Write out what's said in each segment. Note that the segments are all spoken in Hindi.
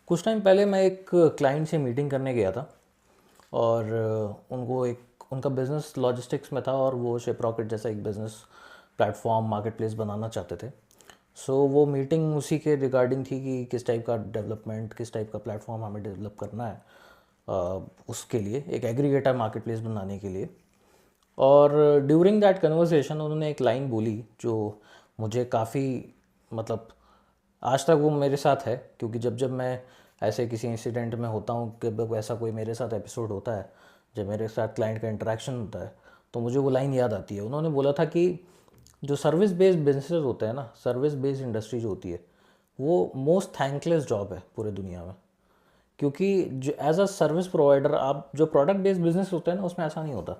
कुछ टाइम पहले मैं एक क्लाइंट से मीटिंग करने गया था और उनको एक उनका बिज़नेस लॉजिस्टिक्स में था और वो शिप रॉकेट जैसा एक बिज़नेस प्लेटफॉर्म मार्केट प्लेस बनाना चाहते थे। सो वो मीटिंग उसी के रिगार्डिंग थी कि किस टाइप का डेवलपमेंट, किस टाइप का प्लेटफॉर्म हमें डेवलप करना है उसके लिए एक एग्रीगेटर मार्केट प्लेस बनाने के लिए। और ड्यूरिंग दैट कन्वर्सेशन उन्होंने एक लाइन बोली जो मुझे काफ़ी मतलब आज तक वो मेरे साथ है, क्योंकि जब जब मैं ऐसे किसी इंसिडेंट में होता हूँ कि जब ऐसा कोई मेरे साथ एपिसोड होता है, जब मेरे साथ क्लाइंट का इंटरेक्शन होता है, तो मुझे वो लाइन याद आती है। उन्होंने बोला था कि जो सर्विस बेस्ड बिजनेसेस होते हैं ना, सर्विस बेस्ड इंडस्ट्री जो होती है, वो मोस्ट थैंकलेस जॉब है पूरे दुनिया में। क्योंकि जो एज अ सर्विस प्रोवाइडर, आप जो प्रोडक्ट बेस्ड बिजनेस होते हैं ना, उसमें ऐसा नहीं होता।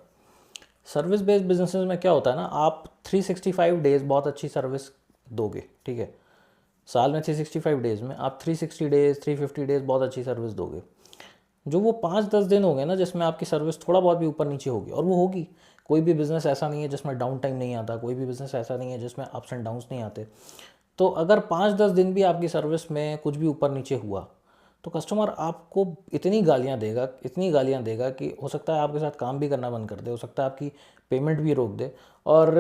सर्विस बेस्ड बिजनेसेस में क्या होता है ना, आप 365 डेज बहुत अच्छी सर्विस दोगे, ठीक है। साल में 365 डेज़ में आप 360 डेज़ 350 डेज़ बहुत अच्छी सर्विस दोगे। जो वो 5-10 दिन होंगे ना जिसमें आपकी सर्विस थोड़ा बहुत भी ऊपर नीचे होगी, और वो होगी। कोई भी बिज़नेस ऐसा नहीं है जिसमें डाउन टाइम नहीं आता, कोई भी बिज़नेस ऐसा नहीं है जिसमें अप्स एंड डाउन्स नहीं आते। तो अगर 5-10 दिन भी आपकी सर्विस में कुछ भी ऊपर नीचे हुआ, तो कस्टमर आपको इतनी गालियाँ देगा, इतनी गालियाँ देगा कि हो सकता है आपके साथ काम भी करना बंद कर दे, हो सकता है आपकी पेमेंट भी रोक दे। और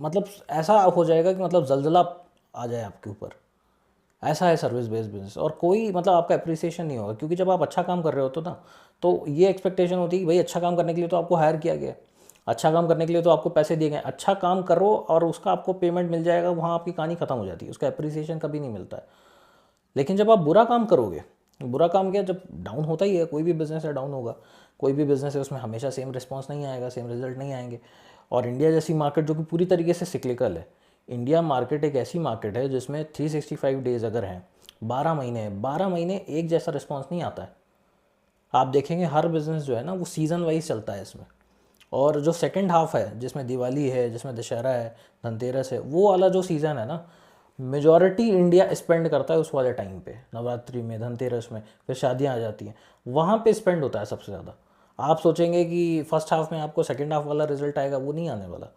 मतलब ऐसा हो जाएगा कि मतलब जलजला आ जाए आपके ऊपर। ऐसा है सर्विस बेस्ड बिजनेस। और कोई मतलब आपका अप्रिसिएशन नहीं होगा, क्योंकि जब आप अच्छा काम कर रहे हो तो ना, तो ये एक्सपेक्टेशन होती है कि भाई अच्छा काम करने के लिए तो आपको हायर किया गया है, अच्छा काम करने के लिए तो आपको पैसे दिए गए, अच्छा काम करो और उसका आपको पेमेंट मिल जाएगा, वहाँ आपकी कहानी खत्म हो जाती है, उसका अप्रिसिएशन कभी नहीं मिलता है। लेकिन जब आप बुरा काम करोगे, बुरा काम क्या, जब डाउन होता ही है, कोई भी बिज़नेस है डाउन होगा, कोई भी बिज़नेस है उसमें हमेशा सेम रिस्पॉन्स नहीं आएगा, सेम रिजल्ट नहीं आएंगे। और इंडिया जैसी मार्केट जो कि पूरी तरीके से सिक्लिकल है, इंडिया मार्केट एक ऐसी मार्केट है जिसमें 365 डेज़ अगर हैं, 12 महीने हैं, 12 महीने एक जैसा रिस्पॉन्स नहीं आता है। आप देखेंगे हर बिज़नेस जो है ना वो सीज़न वाइज चलता है इसमें। और जो सेकंड हाफ है, जिसमें दिवाली है, जिसमें दशहरा है, धनतेरस है, वो वाला जो सीज़न है ना, मेजॉरिटी इंडिया स्पेंड करता है उस वाले टाइम पे, नवरात्रि में, धनतेरस में, फिर शादियां आ जाती हैं, वहाँ पे स्पेंड होता है सबसे ज़्यादा। आप सोचेंगे कि फर्स्ट हाफ में आपको सेकंड हाफ वाला रिजल्ट आएगा, वो नहीं आने वाला।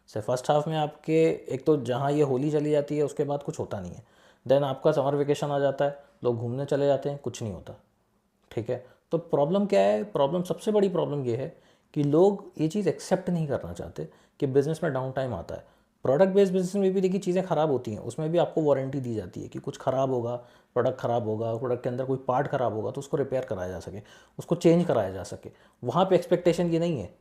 से फर्स्ट हाफ में आपके एक तो जहाँ ये होली चली जाती है उसके बाद कुछ होता नहीं है, देन आपका समर वेकेशन आ जाता है, लोग घूमने चले जाते हैं, कुछ नहीं होता, ठीक है। तो प्रॉब्लम क्या है, प्रॉब्लम सबसे बड़ी प्रॉब्लम ये है कि लोग ये चीज़ एक्सेप्ट नहीं करना चाहते कि बिज़नेस में डाउन टाइम आता है। प्रोडक्ट बेस्ड बिजनेस में भी देखिए चीज़ें ख़राब होती हैं, उसमें भी आपको वारंटी दी जाती है कि कुछ ख़राब होगा, प्रोडक्ट ख़राब होगा, प्रोडक्ट के अंदर कोई पार्ट ख़राब होगा तो उसको रिपेयर कराया जा सके, उसको चेंज कराया जा सके। वहाँ पे एक्सपेक्टेशन ये नहीं है,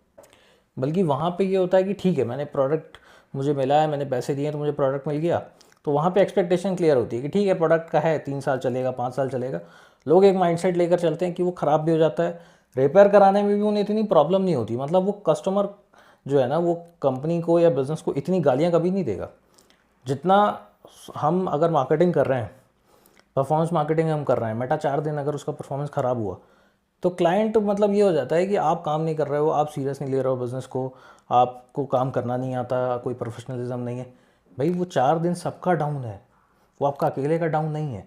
बल्कि वहाँ पे ये होता है कि ठीक है, मैंने प्रोडक्ट, मुझे मिला है, मैंने पैसे दिए तो मुझे प्रोडक्ट मिल गया। तो वहाँ पे एक्सपेक्टेशन क्लियर होती है कि ठीक है, प्रोडक्ट का है, 3 साल चलेगा, 5 साल चलेगा। लोग एक माइंडसेट लेकर चलते हैं कि वो ख़राब भी हो जाता है, रिपेयर कराने में भी उन्हें इतनी प्रॉब्लम नहीं होती। मतलब वो कस्टमर जो है ना, वो कंपनी को या बिज़नेस को इतनी गालियाँ कभी नहीं देगा जितना हम अगर मार्केटिंग कर रहे हैं, परफॉर्मेंस मार्केटिंग हम कर रहे हैं, मेटा 4 दिन अगर उसका परफॉर्मेंस ख़राब हुआ, तो क्लाइंट मतलब ये हो जाता है कि आप काम नहीं कर रहे हो, आप सीरियस नहीं ले रहे हो बिज़नेस को, आपको काम करना नहीं आता, कोई प्रोफेशनलिज्म नहीं है। भाई वो 4 दिन सबका डाउन है, वो आपका अकेले का डाउन नहीं है।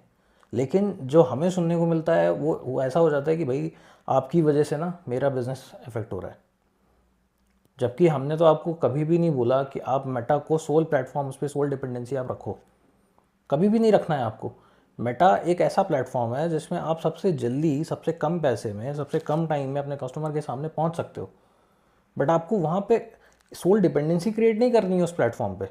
लेकिन जो हमें सुनने को मिलता है वो ऐसा हो जाता है कि भाई आपकी वजह से ना मेरा बिज़नेस इफेक्ट हो रहा है। जबकि हमने तो आपको कभी भी नहीं बोला कि आप मेटा को सोल प्लेटफॉर्म, उस पर सोल डिपेंडेंसी आप रखो, कभी भी नहीं रखना है आपको। मेटा एक ऐसा प्लेटफॉर्म है जिसमें आप सबसे जल्दी, सबसे कम पैसे में, सबसे कम टाइम में अपने कस्टमर के सामने पहुंच सकते हो। बट आपको वहाँ पे सोल डिपेंडेंसी क्रिएट नहीं करनी है उस प्लेटफॉर्म पे,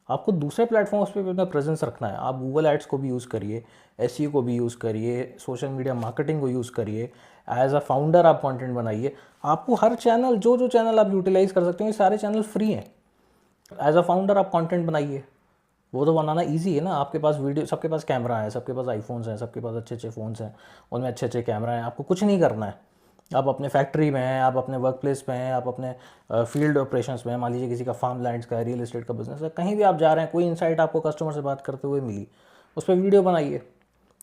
आपको दूसरे प्लेटफॉर्म्स पे भी अपना प्रेजेंस रखना है। आप गूगल एड्स को भी यूज़ करिए, एसईओ को भी यूज़ करिए, सोशल मीडिया मार्केटिंग को यूज़ करिए, एज अ फाउंडर आप कंटेंट बनाइए। आपको हर चैनल, जो जो चैनल आप यूटिलाइज कर सकते हो, ये सारे चैनल फ्री हैं। एज अ फाउंडर आप कंटेंट बनाइए, वो तो बनाना इजी है ना। आपके पास वीडियो, सबके पास कैमरा है, सबके पास आईफोन्स हैं, सबके पास अच्छे अच्छे फ़ोन्स हैं, उनमें अच्छे अच्छे कैमरा हैं। आपको कुछ नहीं करना है, आप अपने फैक्ट्री में हैं, आप अपने वर्क प्लेस पे हैं, आप अपने फील्ड ऑपरेशंस में हैं। मान लीजिए किसी का फार्म लैंड्स का है, रियल एस्टेट का बिजनेस है, कहीं भी आप जा रहे हैं, कोई इंसाइट आपको कस्टमर से बात करते हुए मिली, उस पर वीडियो बनाइए,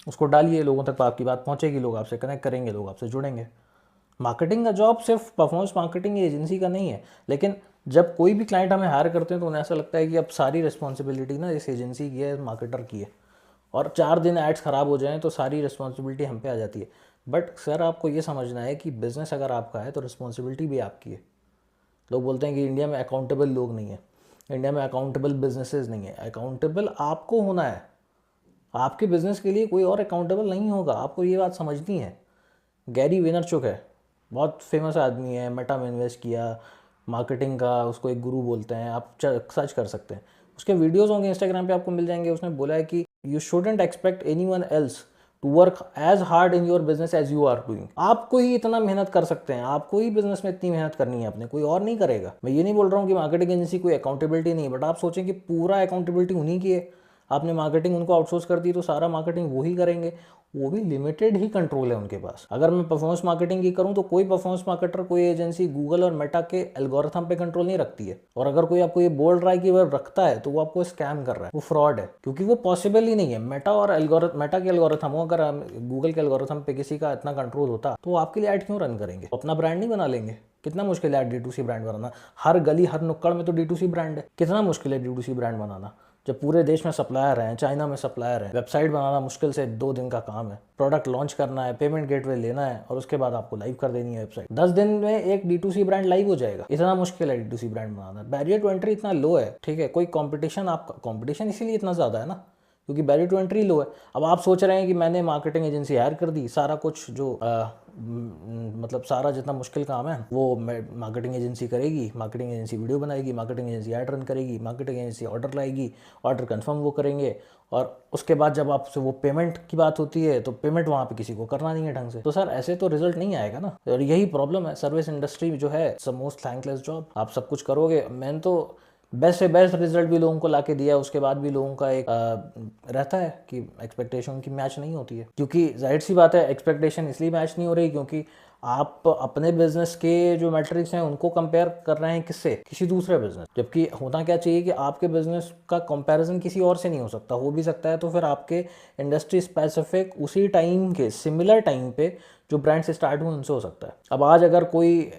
उसको डालिए, लोगों तक आपकी बात पहुँचेगी, लोग आपसे कनेक्ट करेंगे, लोग आपसे जुड़ेंगे। मार्केटिंग का जॉब सिर्फ परफॉर्मेंस मार्केटिंग एजेंसी का नहीं है। लेकिन जब कोई भी क्लाइंट हमें हायर करते हैं तो उन्हें ऐसा लगता है कि अब सारी रिस्पॉन्सिबिलिटी ना इस एजेंसी की है, मार्केटर की है, और 4 दिन एड्स ख़राब हो जाएं तो सारी रिस्पॉन्सिबिलिटी हम पे आ जाती है। बट सर, आपको ये समझना है कि बिज़नेस अगर आपका है तो रिस्पॉन्सिबिलिटी भी आपकी है। लोग बोलते हैं कि इंडिया में अकाउंटेबल लोग नहीं है, इंडिया में अकाउंटेबल बिजनेसेस नहीं है। अकाउंटेबल आपको होना है, आपके बिजनेस के लिए कोई और अकाउंटेबल नहीं होगा, आपको ये बात समझनी है। गैरी वेनरचुक है, बहुत फेमस आदमी है, मेटा में इन्वेस्ट किया, मार्केटिंग का उसको एक गुरु बोलते हैं, आप सर्च कर सकते हैं, उसके वीडियोस होंगे इंस्टाग्राम पे आपको मिल जाएंगे। उसने बोला है कि you shouldn't expect anyone else to work as hard in your business as you are doing. आपको ही इतना मेहनत कर सकते हैं, आपको ही बिजनेस में इतनी मेहनत करनी है अपने, कोई और नहीं करेगा। मैं ये नहीं बोल रहा हूँ कि मार्केटिंग एजेंसी कोई अकाउंटेबिलिटी नहीं, बट आप सोचें कि पूरा अकाउंटेबिलिटी उन्हीं की है। आपने मार्केटिंग उनको आउटसोर्स कर दी तो सारा मार्केटिंग वो ही करेंगे, वो भी लिमिटेड ही कंट्रोल है उनके पास। अगर मैं परफॉर्मेंस मार्केटिंग की करूं तो कोई परफॉर्मेंस मार्केटर, कोई एजेंसी गूगल और मेटा के एल्गोरिथम पे कंट्रोल नहीं रखती है। और अगर कोई आपको ये बोल रहा है कि वह रखता है तो वो आपको स्कैम कर रहा है, वो फ्रॉड है, क्योंकि वो पॉसिबल ही नहीं है। मेटा के एल्गोरिथम हो, अगर गूगल के एल्गोरिथम पे किसी का इतना कंट्रोल होता तो वो आपके लिए ऐड क्यों रन करेंगे, अपना ब्रांड नहीं बना लेंगे। कितना मुश्किल है D2C ब्रांड बनाना, हर गली हर नुक्कड़ में तो D2C ब्रांड है। कितना मुश्किल है D2C ब्रांड बनाना, जब पूरे देश में सप्लायर हैं, चाइना में सप्लायर है। वेबसाइट बनाना मुश्किल से 2 दिन का काम है, प्रोडक्ट लॉन्च करना है, पेमेंट गेटवे लेना है और उसके बाद आपको लाइव कर देनी है वेबसाइट। 10 दिन में एक D2C ब्रांड लाइव हो जाएगा। इतना मुश्किल है D2C ब्रांड बनाना, बैरियर टू एंट्री इतना लो है। ठीक है, कोई कंपटीशन, आपका कंपटीशन इसीलिए इतना ज़्यादा है ना, क्योंकि बैरियर टू एंट्री लो है। अब आप सोच रहे हैं कि मैंने मार्केटिंग एजेंसी हायर कर दी, सारा कुछ जो मतलब सारा जितना मुश्किल काम है वो मार्केटिंग एजेंसी करेगी, मार्केटिंग एजेंसी वीडियो बनाएगी, मार्केटिंग एजेंसी ऐड रन करेगी, मार्केटिंग एजेंसी ऑर्डर लाएगी, ऑर्डर कंफर्म वो करेंगे, और उसके बाद जब आपसे वो पेमेंट की बात होती है तो पेमेंट वहाँ पे किसी को करना नहीं है ढंग से। तो सर ऐसे तो रिजल्ट नहीं आएगा ना, और यही प्रॉब्लम है। सर्विस इंडस्ट्री जो है it's the most thankless job. आप सब कुछ करोगे, मैंने तो बेस्ट से बेस्ट रिजल्ट भी लोगों को लाके दिया, उसके बाद भी लोगों का एक रहता है कि एक्सपेक्टेशन की मैच नहीं होती है। क्योंकि जाहिर सी बात है एक्सपेक्टेशन इसलिए मैच नहीं हो रही क्योंकि आप अपने बिजनेस के जो मैट्रिक्स हैं उनको कंपेयर कर रहे हैं किससे, किसी दूसरे बिजनेस। जबकि होना क्या चाहिए कि आपके बिजनेस का कंपैरिजन किसी और से नहीं हो सकता, हो भी सकता है तो फिर आपके इंडस्ट्री स्पेसिफिक उसी टाइम के सिमिलर टाइम पे जो ब्रांड्स स्टार्ट हुए उनसे हो सकता है। अब आज अगर कोई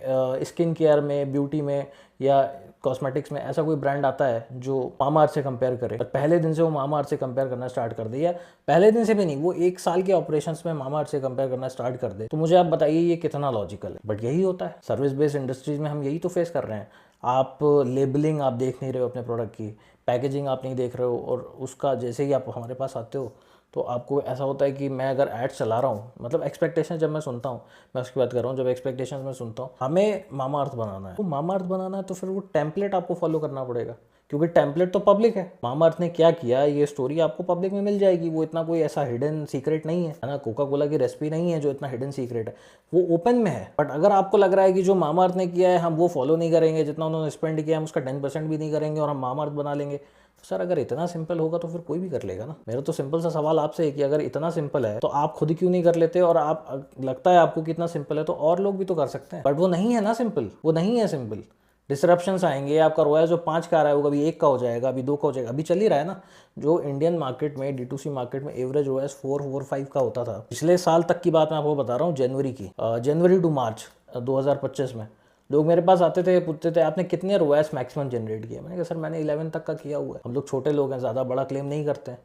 स्किन केयर में, ब्यूटी में या कॉस्मेटिक्स में ऐसा कोई ब्रांड आता है जो मामाअर्थ से कंपेयर करे, और पहले दिन से वो मामाअर्थ से कंपेयर करना स्टार्ट कर दे, या पहले दिन से भी नहीं, वो 1 साल के ऑपरेशंस में मामाअर्थ से कंपेयर करना स्टार्ट कर दे, तो मुझे आप बताइए ये कितना लॉजिकल है। बट यही होता है सर्विस बेस्ड इंडस्ट्रीज में, हम यही तो फेस कर रहे हैं। आप लेबलिंग आप देख नहीं रहे हो अपने प्रोडक्ट की, पैकेजिंग आप नहीं देख रहे हो, और उसका जैसे ही आप हमारे पास आते हो तो आपको ऐसा होता है कि मैं अगर ऐड चला रहा हूँ, मतलब एक्सपेक्टेशन जब मैं सुनता हूँ, मैं उसकी बात कर रहा हूँ, जब एक्सपेक्टेशन मैं सुनता हूँ हमें मामाअर्थ बनाना है, तो मामाअर्थ बनाना है तो फिर वो टेम्पलेट आपको फॉलो करना पड़ेगा, क्योंकि टेम्पलेट तो पब्लिक है। मामाअर्थ ने क्या किया ये स्टोरी आपको पब्लिक में मिल जाएगी, वो इतना कोई ऐसा हिडन सीक्रेट नहीं है ना, कोका कोला की रेसिपी नहीं है जो इतना हिडन सीक्रेट है, वो ओपन में है। बट अगर आपको लग रहा है कि जो मामाअर्थ ने किया है हम वो फॉलो नहीं करेंगे, जितना उन्होंने स्पेंड किया हम उसका 10% भी नहीं करेंगे और हम मामाअर्थ बना लेंगे, तो सर अगर इतना सिंपल होगा तो फिर कोई भी कर लेगा ना। मेरा तो सिंपल सा सवाल आपसे है कि अगर इतना सिंपल है तो आप खुद क्यों नहीं कर लेते, और आप लगता है आपको कि इतना सिंपल है तो और लोग भी तो कर सकते हैं, बट वो नहीं है ना सिंपल, वो नहीं है सिंपल। डिसरप्शंस आएंगे, आपका रोया जो 5 का आ रहा है वो कभी 1 का हो जाएगा, अभी 2 का हो जाएगा, अभी चल ही रहा है ना। जो इंडियन मार्केट में D2C मार्केट में एवरेज रोयास 4-5 का होता था पिछले साल तक की बात मैं आपको बता रहा हूँ, जनवरी की, जनवरी टू मार्च 2025 में लोग मेरे पास आते थे, पूछते थे आपने कितने रोएस मैक्सिमम जनरेट किया। मैंने कहा सर मैंने 11 तक का किया हुआ है, हम लोग छोटे लोग हैं, ज़्यादा बड़ा क्लेम नहीं करते हैं,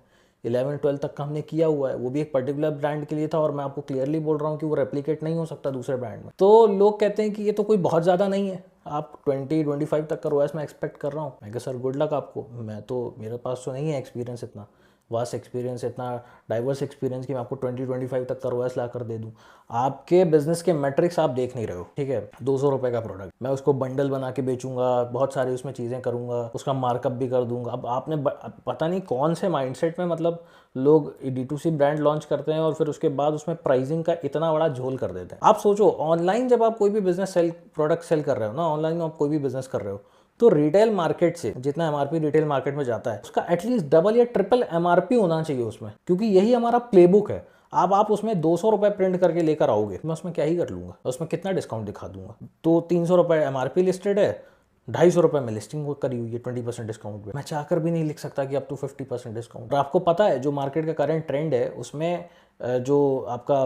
11-12 तक का हमने किया हुआ है, वो भी एक पर्टिकुलर ब्रांड के लिए था, और मैं आपको क्लियरली बोल रहा हूँ कि वो रेप्लिकेट नहीं हो सकता दूसरे ब्रांड में। तो लोग कहते हैं कि ये तो कोई बहुत ज़्यादा नहीं है, आप 20-25 तक का रोएस मैं एक्सपेक्ट कर रहा हूँ। मैं कहा सर गुड लक आपको, मैं तो, मेरे पास तो नहीं है एक्सपीरियंस, इतना वास्ट एक्सपीरियंस, इतना डाइवर्स एक्सपीरियंस कि मैं आपको 20-25 तक का रोएस ला कर दे दूँ। आपके बिजनेस के मैट्रिक्स आप देख नहीं रहे हो, ठीक है। 200 रुपये का प्रोडक्ट मैं उसको बंडल बना के बेचूंगा, बहुत सारी उसमें चीज़ें करूंगा, उसका मार्कअप भी कर दूंगा। अब आपने पता नहीं कौन से माइंडसेट में मतलब लोग D2C ब्रांड लॉन्च करते हैं और फिर उसके बाद उसमें प्राइसिंग का इतना बड़ा झोल कर देते हैं। आप सोचो ऑनलाइन जब आप कोई भी बिजनेस प्रोडक्ट सेल कर रहे हो ना, ऑनलाइन में आप कोई भी बिजनेस कर रहे हो, तो रिटेल मार्केट से जितना MRP रिटेल मार्केट में जाता है उसका एटलीस्ट डबल या ट्रिपल MRP होना चाहिए उसमें, क्योंकि यही हमारा प्लेबुक है। आप उसमें 200 रुपये प्रिंट करके लेकर आओगे, मैं उसमें क्या ही कर लूंगा, उसमें कितना डिस्काउंट दिखा दूंगा। तो 300 रुपये MRP लिस्टेड है, 250 रुपये में लिस्टिंग करी हुई है 20% डिस्काउंट पे। मैं चाहकर भी नहीं लिख सकता कि अब तो 50% डिस्काउंट। और आपको पता है जो मार्केट का करंट ट्रेंड है उसमें जो आपका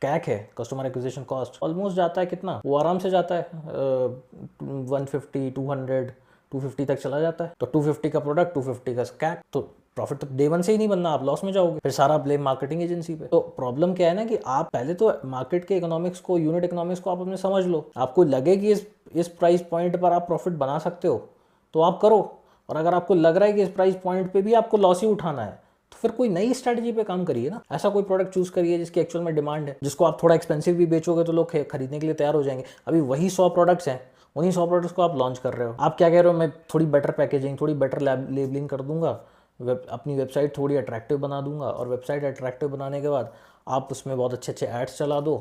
कैक है, कस्टमर एक्विजिशन कॉस्ट, ऑलमोस्ट जाता है कितना, वो आराम से जाता है 150, 200, 250 तक चला जाता है। तो 250 का प्रोडक्ट, 250 का कैक, तो प्रॉफिट तो डे 1 से ही नहीं बनना, आप लॉस में जाओगे, फिर सारा ब्लेम मार्केटिंग एजेंसी पे। तो प्रॉब्लम क्या है ना कि आप पहले तो मार्केट के इकोनॉमिक्स को, यूनिट इकोनॉमिक्स को आप अपने समझ लो। आपको लगे कि इस प्राइस पॉइंट पर आप प्रॉफिट बना सकते हो तो आप करो, और अगर आपको लग रहा है कि इस प्राइस पॉइंट पे भी आपको लॉस ही उठाना है तो फिर कोई नई स्ट्रैटेजी पे काम करिए ना। ऐसा कोई प्रोडक्ट चूज करिए जिसकी एक्चुअल में डिमांड है, जिसको आप थोड़ा एक्सपेंसिव भी बेचोगे तो लोग खरीदने के लिए तैयार हो जाएंगे। अभी वही 100 प्रोडक्ट्स हैं, उन्हीं 100 प्रोडक्ट्स को आप लॉन्च कर रहे हो। आप क्या कह रहे हो, मैं थोड़ी बेटर पैकेजिंग, थोड़ी बेटर लेबलिंग कर दूंगा, अपनी वेबसाइट थोड़ी अट्रैक्टिव बना दूंगा, और वेबसाइट अट्रैक्टिव बनाने के बाद आप उसमें बहुत अच्छे अच्छे एड्स चला दो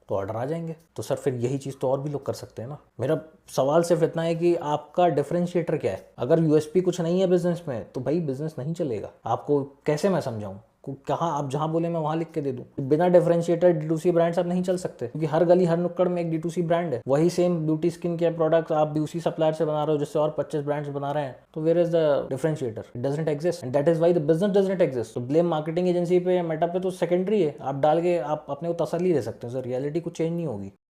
तो ऑर्डर आ जाएंगे। तो सर फिर यही चीज़ तो और भी लोग कर सकते हैं ना। मेरा सवाल सिर्फ इतना है कि आपका डिफरेंशिएटर क्या है। अगर यूएसपी कुछ नहीं है बिजनेस में तो भाई बिजनेस नहीं चलेगा। आपको कैसे मैं समझाऊं, कहाँ आप जहाँ बोले मैं वहाँ लिख के दे दूँ। बिना डिफरेंशिएटर D2C ब्रांड्स आप नहीं चल सकते, क्योंकि हर गली हर नुक्कड़ में एक D2C ब्रांड है। वही same beauty skin care product आप दूसरी सप्लायर से बना रहे हो जिससे और 25 ब्रांड्स बना रहे हैं, तो where is the differentiator? It doesn't exist and that is why the business doesn't exist. तो ब्लेम मार्केटिंग एजेंसी पे या मेटा पे तो सेकेंडरी है, आप डाल के आप अपने को तसल्ली दे सकते हो सर, रियलिटी कुछ चेंज नहीं होगी।